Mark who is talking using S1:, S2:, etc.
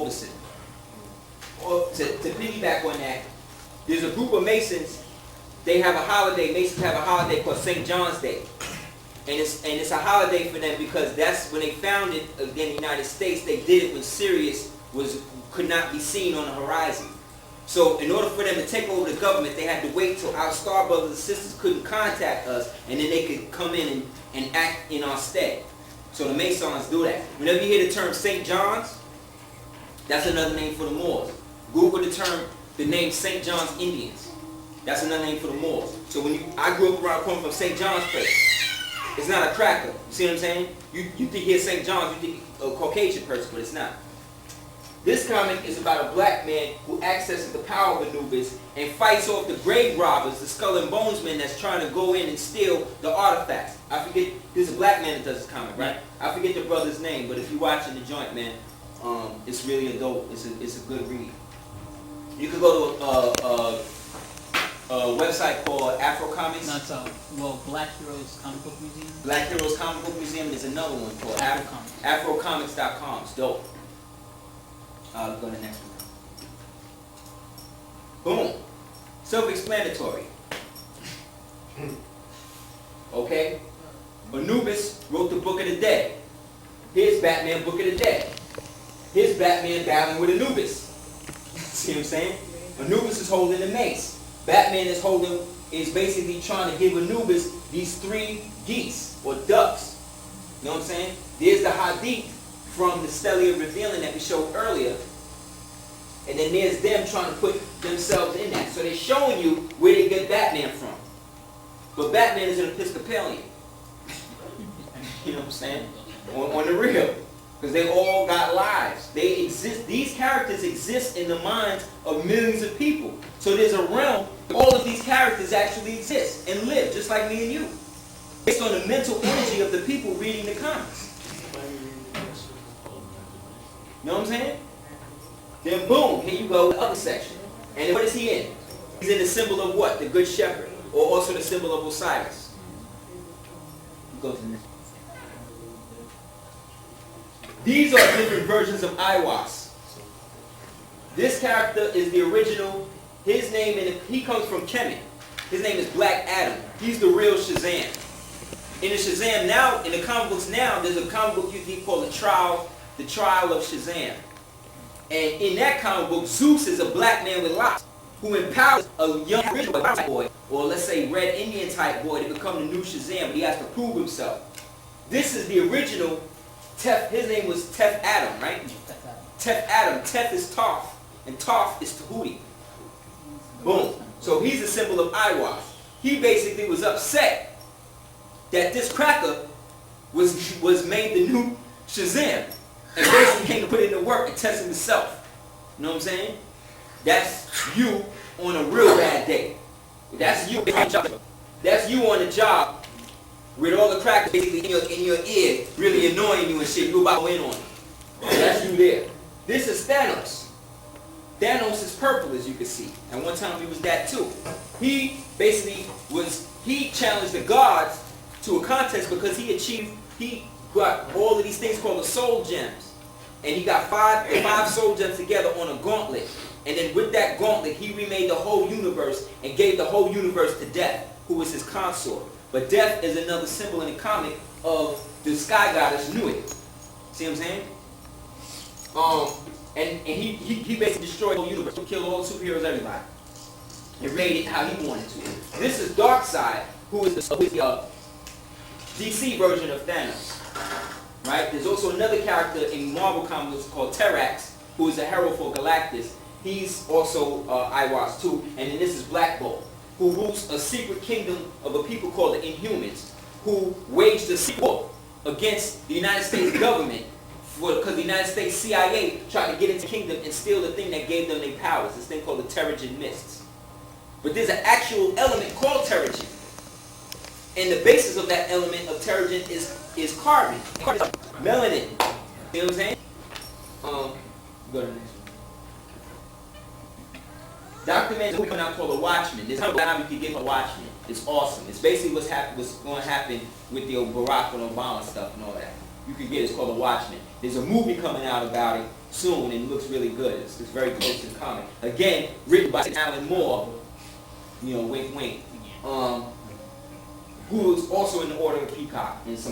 S1: Overson. Or to piggyback on that, there's a group of Masons, they have a holiday, Masons have a holiday called St. John's Day. And it's a holiday for them because that's when they founded, again, the United States. They did it when Sirius could not be seen on the horizon. So in order for them to take over the government, they had to wait till our star brothers and sisters couldn't contact us, and then they could come in and act in our stead. So the Masons do that. Whenever you hear the term St. John's, that's another name for the Moors. Google the name St. John's Indians. That's another name for the Moors. So I grew up around coming from St. John's place. It's not a cracker. You see what I'm saying? You think here St. John's, you think a Caucasian person, but it's not. This comic is about a black man who accesses the power of Anubis and fights off the grave robbers, the skull and bones men that's trying to go in and steal the artifacts. I forget, there's a black man that does this comic, right? I forget the brother's name, but if you're watching the joint, man, it's really a dope, it's a good read. You can go to a website called Afro Comics.
S2: Black Heroes Comic Book Museum.
S1: Black Heroes Comic Book Museum. There's another one called Afrocomics.com. It's dope. I'll go to the next one. Boom. Self-explanatory. Okay? Anubis wrote the Book of the Dead. Here's Batman, Book of the Dead. Here's Batman battling with Anubis. See what I'm saying? Anubis is holding the mace. Batman is basically trying to give Anubis these 3 geese or ducks. You know what I'm saying? There's the Hadith from the stellar revealing that we showed earlier. And then there's them trying to put themselves in that. So they're showing you where they get Batman from. But Batman is an Episcopalian. You know what I'm saying? On the real. Because they all got lives. They exist. These characters exist in the minds of millions of people. So there's a realm where all of these characters actually exist and live, just like me and you. Based on the mental energy of the people reading the comics. You know what I'm saying? Then boom, here you go, the other section. And what is he in? He's in the symbol of what? The Good Shepherd. Or also the symbol of Osiris. Go to the next. These are different versions of Aiwass. This character is the original. His name, he comes from Kemet. His name is Black Adam. He's the real Shazam. In the Shazam now, in the comic books now, there's a comic book you can call the Trial of Shazam. And in that comic book, Zeus is a black man with locks who empowers a young white boy, or let's say red Indian type boy, to become the new Shazam, but he has to prove himself. This is the original Tef. His name was Tef Adam, right? Tef Adam. Tef is Toph, and Toph is Tahuti. Boom. So he's a symbol of Aiwass. He basically was upset that this cracker was made the new Shazam, and basically came to put in the work and test himself. You know what I'm saying? That's you on a real bad day. That's you. That's you on the job with all the crackers basically in your ear, really annoying you and shit. You about to win on it. That's you there. This is Thanos. Thanos is purple, as you can see. And one time he was that too. He basically he challenged the gods to a contest because he got all of these things called the soul gems. And he got five soul gems together on a gauntlet. And then with that gauntlet, he remade the whole universe and gave the whole universe to Death, who was his consort. But Death is another symbol in the comic of the sky goddess Nuit. See what I'm saying? And he basically destroyed the whole universe. He killed all the superheroes, everybody. And made it how he wanted to. This is Darkseid, who is the DC version of Thanos. Right? There's also another character in Marvel Comics called Terrax, who is a herald for Galactus. He's also Aiwass too. And then this is Black Bolt, who rules a secret kingdom of a people called the Inhumans, who waged a secret war against the United States government because the United States CIA tried to get into the kingdom and steal the thing that gave them their powers, this thing called the Terrigen Mists. But there's an actual element called Terrigen. And the basis of that element of Terrigen is carbon. Melanin. You know what I'm saying? Go to the next one. Document is coming out called a Watchman. There's how you can get a Watchman. It's awesome. It's basically what's going to happen with the Barack and Obama stuff and all that. You can get it. It's called a Watchman. There's a movie coming out about it. soon and looks really good. It's very close to the comic. Again, written by Alan Moore, you know, wink wink, who is also in the Order of Peacock in some